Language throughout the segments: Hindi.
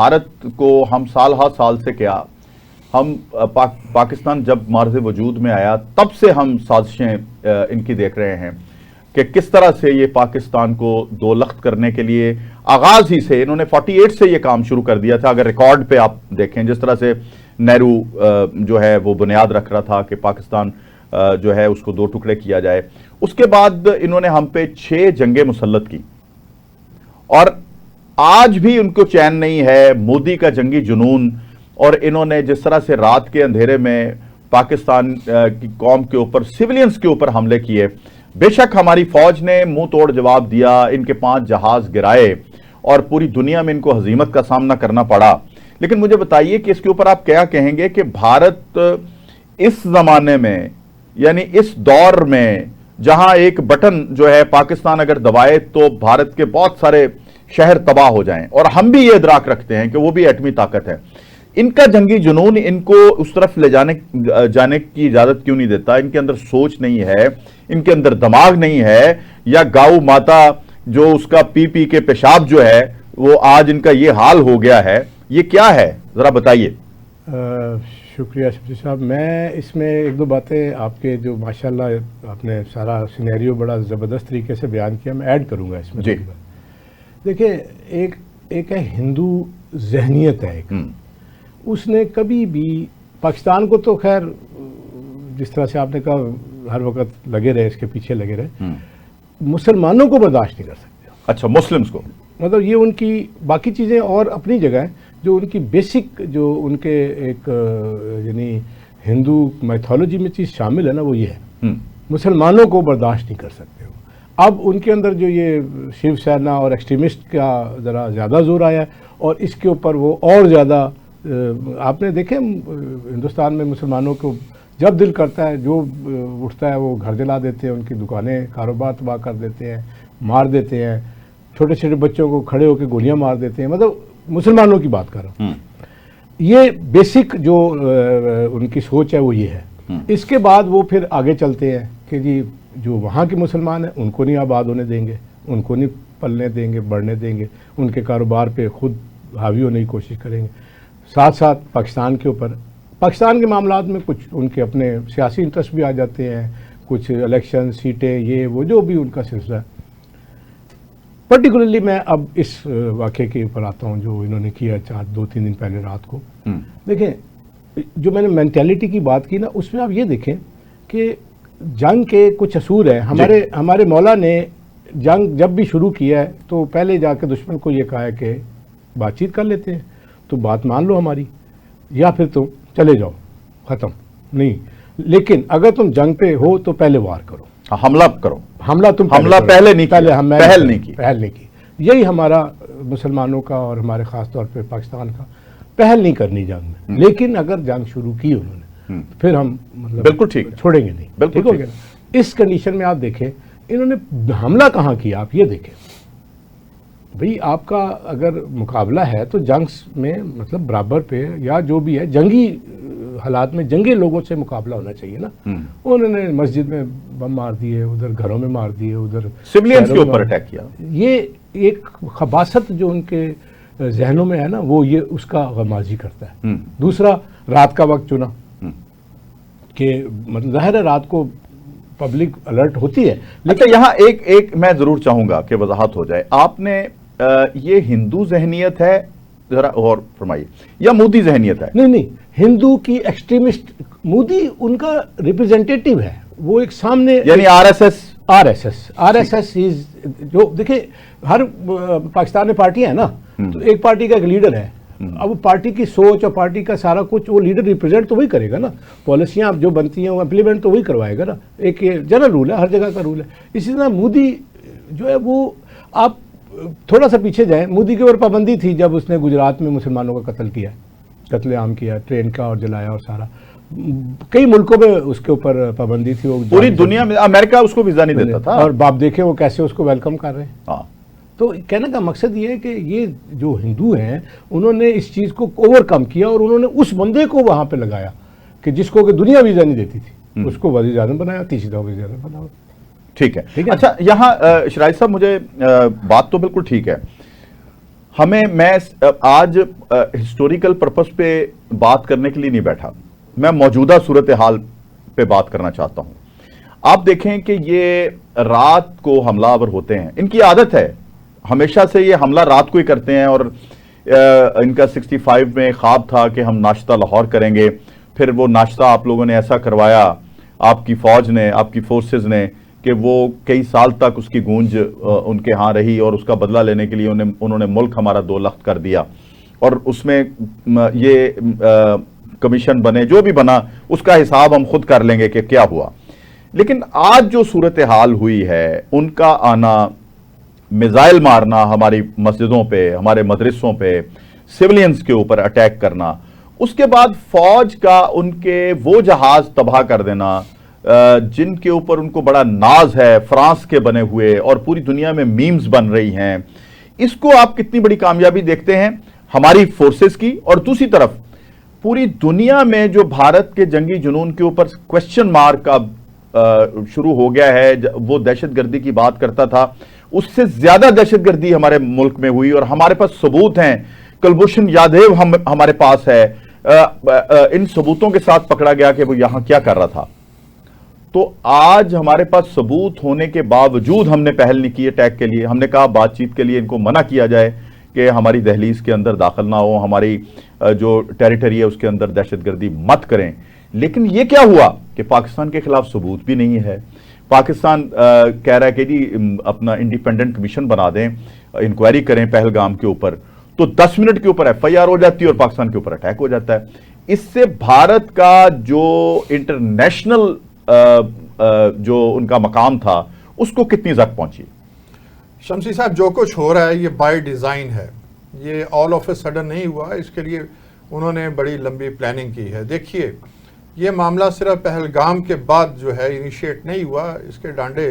भारत को हम साल हर साल से क्या, हम पाकिस्तान जब मार्ज़ वजूद में आया तब से हम साजिशें इनकी देख रहे हैं कि किस तरह से ये पाकिस्तान को दो लख्त करने के लिए आगाज ही से इन्होंने 48 से ये काम शुरू कर दिया था। अगर रिकॉर्ड पे आप देखें, जिस तरह से नेहरू जो है वो बुनियाद रख रहा था कि पाकिस्तान जो है उसको दो टुकड़े किया जाए, उसके बाद इन्होंने हम पे 6 जंगें मुसल्लत की और आज भी उनको चैन नहीं है। मोदी का जंगी जुनून, और इन्होंने जिस तरह से रात के अंधेरे में पाकिस्तान की कौम के ऊपर, सिविलियंस के ऊपर हमले किए, बेशक हमारी फौज ने मुंह तोड़ जवाब दिया, इनके 5 जहाज गिराए और पूरी दुनिया में इनको हजीमत का सामना करना पड़ा। लेकिन मुझे बताइए कि इसके ऊपर आप क्या कहेंगे कि भारत इस जमाने में, यानी इस दौर में जहां एक बटन जो है पाकिस्तान अगर दबाए तो भारत के बहुत सारे शहर तबाह हो जाएं, और हम भी ये इदराक रखते हैं कि वो भी एटमी ताकत है, इनका जंगी जुनून इनको उस तरफ ले जाने की इजाजत क्यों नहीं देता? इनके अंदर सोच नहीं है, इनके अंदर दिमाग नहीं है, या गौ माता जो उसका पी पी के पेशाब जो है वो आज इनका ये हाल हो गया है, ये क्या है, जरा बताइए। शुक्रिया शफी साहब। मैं इसमें एक दो बातें आपके जो माशाल्लाह आपने सारा सिनेरियो बड़ा ज़बरदस्त तरीके से बयान किया, मैं ऐड करूंगा इसमें। जी देखिए, एक है हिंदू जहनियत है एक, उसने कभी भी पाकिस्तान को तो खैर जिस तरह से आपने कहा हर वक्त लगे रहे, इसके पीछे लगे रहे, मुसलमानों को बर्दाश्त नहीं कर सकते। अच्छा, मुस्लिम्स को, मतलब ये उनकी बाकी चीज़ें और अपनी जगह है, जो उनकी बेसिक जो उनके एक यानी हिंदू मैथोलॉजी में चीज़ शामिल है ना, वो ये है, मुसलमानों को बर्दाश्त नहीं कर सकते हो। अब उनके अंदर जो ये शिवसेना और एक्सट्रीमिस्ट का ज़रा ज़्यादा जोर आया है, और इसके ऊपर वो और ज़्यादा आपने देखे हिंदुस्तान में मुसलमानों को जब दिल करता है जो उठता है वो घर जला देते हैं, उनकी दुकानें कारोबार तबाह कर देते हैं, मार देते हैं, छोटे छोटे बच्चों को खड़े होकर गोलियां मार देते हैं। मतलब मुसलमानों की बात कर रहा हूँ। ये बेसिक जो उनकी सोच है वो ये है। इसके बाद वो फिर आगे चलते हैं कि जी जो वहाँ के मुसलमान हैं उनको नहीं आबाद होने देंगे, उनको नहीं पलने देंगे, बढ़ने देंगे, उनके कारोबार पे खुद हावी होने की कोशिश करेंगे। साथ साथ पाकिस्तान के ऊपर, पाकिस्तान के मामलात में कुछ उनके अपने सियासी इंटरेस्ट भी आ जाते हैं, कुछ इलेक्शन सीटें, ये वो जो भी उनका सिलसिला है। पर्टिकुलरली मैं अब इस वाक़े के ऊपर आता हूँ जो इन्होंने किया 2-3 दिन पहले रात को। देखें, जो मैंने मेंटालिटी की बात की ना, उसमें आप ये देखें कि जंग के कुछ असूल है। हमारे मौला ने जंग जब भी शुरू किया है तो पहले जाके दुश्मन को ये कहा है कि बातचीत कर लेते हैं, तो बात मान लो हमारी, या फिर तुम चले जाओ, ख़त्म नहीं। लेकिन अगर तुम जंग पे हो तो पहले वार करो, हमला करो। हमला पहले नहीं की। यही हमारा मुसलमानों का और हमारे ख़ास तौर पे पाकिस्तान का पहल नहीं करनी जंग में। लेकिन अगर जंग शुरू की उन्होंने फिर हम मतलब बिल्कुल ठीक छोड़ेंगे नहीं। बिल्कुल ठीक हो गया। इस कंडीशन में आप देखें इन्होंने हमला कहाँ किया, आप ये देखें भाई, आपका अगर मुकाबला है तो जंग में मतलब बराबर पे या जो भी है जंगी हालात में जंगी लोगों से मुकाबला होना चाहिए ना। उन्होंने मस्जिद में बम मार दिए, उधर घरों में मार दिए, उधर सिविलियंस के ऊपर अटैक किया। ये एक खबासत जो उनके जहनों में है ना, वो ये उसका गमाजी करता है। दूसरा, रात का वक्त चुना कि मतलब जाहिर है रात को पब्लिक अलर्ट होती है। लेकिन यहाँ एक मैं जरूर चाहूंगा कि वजाहत हो जाए। आपने ये हिंदू जहनियत है, जरा और फरमाइए, या मोदी जहनियत है? नहीं, हिंदू की एक्सट्रीमिस्ट, मोदी उनका रिप्रेजेंटेटिव है, वो एक सामने, यानी आरएसएस इज जो देखिए हर पाकिस्तान में पार्टियां है ना, तो एक पार्टी का एक लीडर है। अब पार्टी की सोच और पार्टी का सारा कुछ वो लीडर रिप्रेजेंट तो वही करेगा ना, पॉलिसियां जो बनती हैं वो इम्प्लीमेंट तो वही करवाएगा ना। एक जनरल रूल है, हर जगह का रूल है। इसी तरह मोदी जो है वो, आप थोड़ा सा पीछे जाएं, मोदी के ऊपर पाबंदी थी जब उसने गुजरात में मुसलमानों का कत्लेआम किया, ट्रेन का और जलाया, और सारा कई मुल्कों में उसके ऊपर पाबंदी थी। वो पूरी दुनिया में, अमेरिका उसको वीजा नहीं देता था, और बाप देखे वो कैसे उसको वेलकम कर रहे हैं। तो कहने का मकसद ये है कि ये जो हिंदू हैं उन्होंने इस चीज़ को ओवरकम किया और उन्होंने उस बंदे को वहाँ पे लगाया कि जिसको कि दुनिया वीज़ा नहीं देती थी, उसको वज़ीर-ए-आज़म बनाया, तीसरी दफ़ा वज़ीर-ए-आज़म बनाया। ठीक है। अच्छा, यहाँ शराइस साहब, मुझे बात तो बिल्कुल ठीक है, मैं आज हिस्टोरिकल पर्पस पे बात करने के लिए नहीं बैठा, मैं मौजूदा सूरत हाल पे बात करना चाहता हूं। आप देखें कि ये रात को हमलावर होते हैं, इनकी आदत है, हमेशा से ये हमला रात को ही करते हैं। और इनका 65 में ख्वाब था कि हम नाश्ता लाहौर करेंगे, फिर वो नाश्ता आप लोगों ने ऐसा करवाया, आपकी फौज ने, आपकी फोर्सेस ने, कि वो कई साल तक उसकी गूंज उनके यहाँ रही और उसका बदला लेने के लिए उन्होंने मुल्क हमारा दो लख्त कर दिया। और उसमें ये कमीशन बने, जो भी बना उसका हिसाब हम खुद कर लेंगे कि क्या हुआ। लेकिन आज जो सूरत हाल हुई है, उनका आना, मिसाइल मारना हमारी मस्जिदों पे, हमारे मदरसों पे, सिविलियंस के ऊपर अटैक करना, उसके बाद फौज का उनके वो जहाज तबाह कर देना जिनके ऊपर उनको बड़ा नाज है, फ्रांस के बने हुए, और पूरी दुनिया में मीम्स बन रही हैं, इसको आप कितनी बड़ी कामयाबी देखते हैं हमारी फोर्सेस की? और दूसरी तरफ पूरी दुनिया में जो भारत के जंगी जुनून के ऊपर क्वेश्चन मार्क अब शुरू हो गया है, वो दहशतगर्दी की बात करता था, उससे ज्यादा दहशतगर्दी हमारे मुल्क में हुई और हमारे पास सबूत हैं। कुलभूषण यादव हमारे पास है, इन सबूतों के साथ पकड़ा गया कि वो यहां क्या कर रहा था। तो आज हमारे पास सबूत होने के बावजूद हमने पहल नहीं की अटैक के लिए। हमने कहा बातचीत के लिए इनको मना किया जाए कि हमारी दहलीज के अंदर दाखिल ना हो, हमारी जो टेरिटरी है उसके अंदर दहशतगर्दी मत करें। लेकिन ये क्या हुआ कि पाकिस्तान के खिलाफ सबूत भी नहीं है। पाकिस्तान कह रहा है कि जी अपना इंडिपेंडेंट कमीशन बना दें, इंक्वायरी करें पहलगाम के ऊपर, तो 10 मिनट के ऊपर FIR हो जाती है और पाकिस्तान के ऊपर अटैक हो जाता है। इससे भारत का जो इंटरनेशनल जो उनका मकाम था उसको कितनी जख्म पहुंची? शमसी साहब, जो कुछ हो रहा है ये बाय डिज़ाइन है, ये ऑल ऑफ ए सडन नहीं हुआ, इसके लिए उन्होंने बड़ी लंबी प्लानिंग की है। देखिए, ये मामला सिर्फ पहलगाम के बाद जो है इनिशिएट नहीं हुआ, इसके डांडे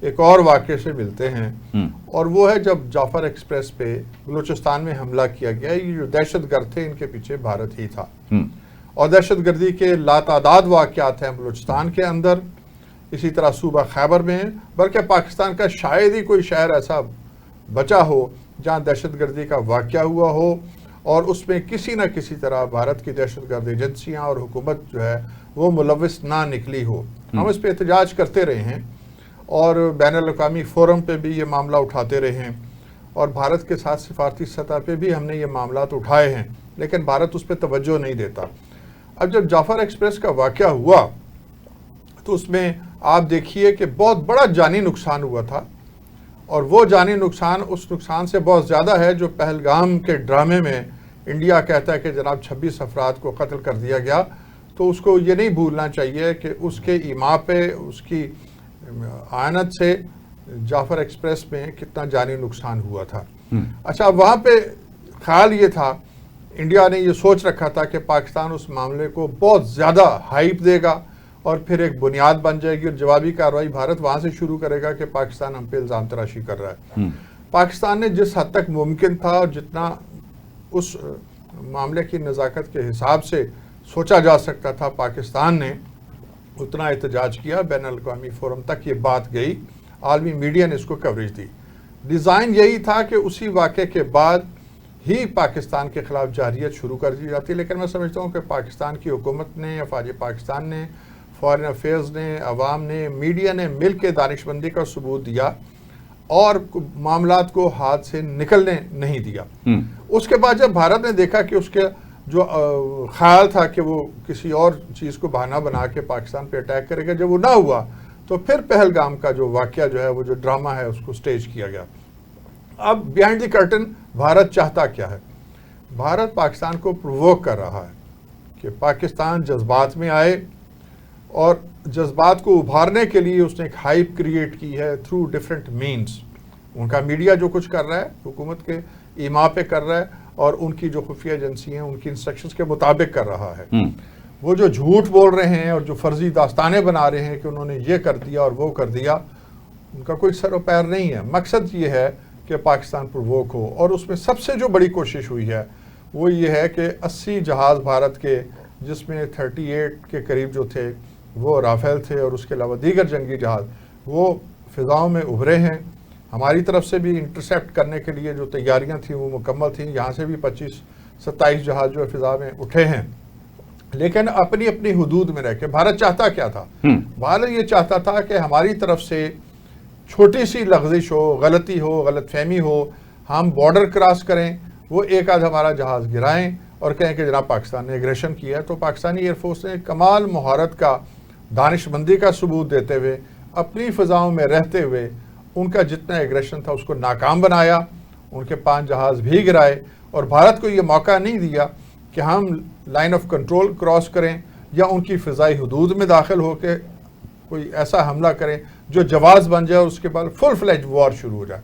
एक और वाक़े से मिलते हैं, और वो है जब जाफर एक्सप्रेस पे बलूचिस्तान में हमला किया गया। ये जो दहशतगर्द थे इनके पीछे भारत ही था, और दहशतगर्दी के लातादाद वाक़यात हैं बलूचिस्तान के अंदर, इसी तरह सूबा खैबर में, बल्कि पाकिस्तान का शायद ही कोई शहर ऐसा बचा हो जहाँ दहशतगर्दी का वाक़या हुआ हो और उसमें किसी न किसी तरह भारत की दहशतगर्द एजेंसियाँ और हुकूमत जो है वो मुलविस ना निकली हो। हम इस पर एहतजाज करते रहे हैं और बैनुल-अक़वामी फ़ोरम पे भी ये मामला उठाते रहे हैं, और भारत के साथ सिफारती सतह पे भी हमने ये मामला उठाए हैं, लेकिन भारत उस पर तवज्जो नहीं देता। अब जब जाफर एक्सप्रेस का वाक़या हुआ तो उसमें आप देखिए कि बहुत बड़ा जानी नुकसान हुआ था, और वो जानी नुकसान उस नुकसान से बहुत ज़्यादा है जो पहलगाम के ड्रामे में इंडिया कहता है कि जनाब 26 अफराद को कत्ल कर दिया गया। तो उसको ये नहीं भूलना चाहिए कि उसके ईमा पे, उसकी आयनत से जाफर एक्सप्रेस में कितना जानी नुकसान हुआ था। अच्छा, वहाँ पे ख्याल ये था, इंडिया ने ये सोच रखा था कि पाकिस्तान उस मामले को बहुत ज़्यादा हाइप देगा और फिर एक बुनियाद बन जाएगी और जवाबी कार्रवाई भारत वहाँ से शुरू करेगा कि पाकिस्तान हम पे इल्ज़ाम तराशी कर रहा है। पाकिस्तान ने जिस हद तक मुमकिन था और जितना उस मामले की नज़ाकत के हिसाब से सोचा जा सकता था, पाकिस्तान ने उतना एहतजाज किया, बैनुल-अक़वामी फ़ोरम तक ये बात गई, आलमी मीडिया ने इसको कवरेज दी। डिज़ाइन यही था कि उसी वाक़े के बाद ही पाकिस्तान के ख़िलाफ़ जारियत शुरू कर दी जाती। लेकिन मैं समझता हूँ कि पाकिस्तान की हुकूमत ने, अफवाज पाकिस्तान ने, फॉरेन अफेयर्स ने, अवाम ने, मीडिया ने मिल के दानिशमंदी का सबूत दिया और मामलात को हाथ से निकलने नहीं दिया। उसके बाद जब भारत ने देखा कि उसके जो ख्याल था कि वो किसी और चीज़ को बहाना बना के पाकिस्तान पे अटैक करेगा, जब वो ना हुआ तो फिर पहलगाम का जो वाक़या जो है, वो जो ड्रामा है, उसको स्टेज किया गया। अब बिहाइंड द कर्टन भारत चाहता क्या है? भारत पाकिस्तान को प्रोवोक कर रहा है कि पाकिस्तान जज्बात में आए, और जज्बात को उभारने के लिए उसने एक हाइप क्रिएट की है थ्रू डिफरेंट मीन्स। उनका मीडिया जो कुछ कर रहा है हुकूमत के ईमा पे कर रहा है, और उनकी जो खुफिया एजेंसी हैं उनकी इंस्ट्रक्शंस के मुताबिक कर रहा है। वो जो झूठ बोल रहे हैं और जो फर्जी दास्तानें बना रहे हैं कि उन्होंने ये कर दिया और वो कर दिया, उनका कोई सर और पैर नहीं है। मकसद ये है कि पाकिस्तान प्रोवोक हो, और उसमें सबसे जो बड़ी कोशिश हुई है वो ये है कि 80 जहाज़ भारत के, जिसमें 38 के करीब जो थे वो राफेल थे, और उसके अलावा दीगर जंगी जहाज़ वो फ़िज़ाओं में उभरे हैं। हमारी तरफ से भी इंटरसेप्ट करने के लिए जो तैयारियां थी वो मुकम्मल थी। यहाँ से भी 25-27 जहाज जो है फिजा में उठे हैं, लेकिन अपनी अपनी हुदूद में रह के। भारत चाहता क्या था? भारत ये चाहता था कि हमारी तरफ से छोटी सी लग़ज़िश हो, गलती हो, गलतफहमी हो, हम बॉर्डर क्रॉस करें, वो एक आध हमारा जहाज़ गिराएं और कहें कि जनाब पाकिस्तान ने एग्रेशन किया है। तो पाकिस्तानी एयरफोर्स ने कमाल महारत का, दानिशमंदी का सबूत देते हुए, अपनी फ़िज़ाओं में रहते हुए उनका जितना एग्रेशन था उसको नाकाम बनाया। उनके 5 जहाज़ भी गिराए और भारत को ये मौका नहीं दिया कि हम लाइन ऑफ कंट्रोल क्रॉस करें या उनकी फ़िज़ाई हुदूद में दाखिल होकर कोई ऐसा हमला करें जो जवाज़ बन जाए और उसके बाद फुल फ्लेज वॉर शुरू हो जाए।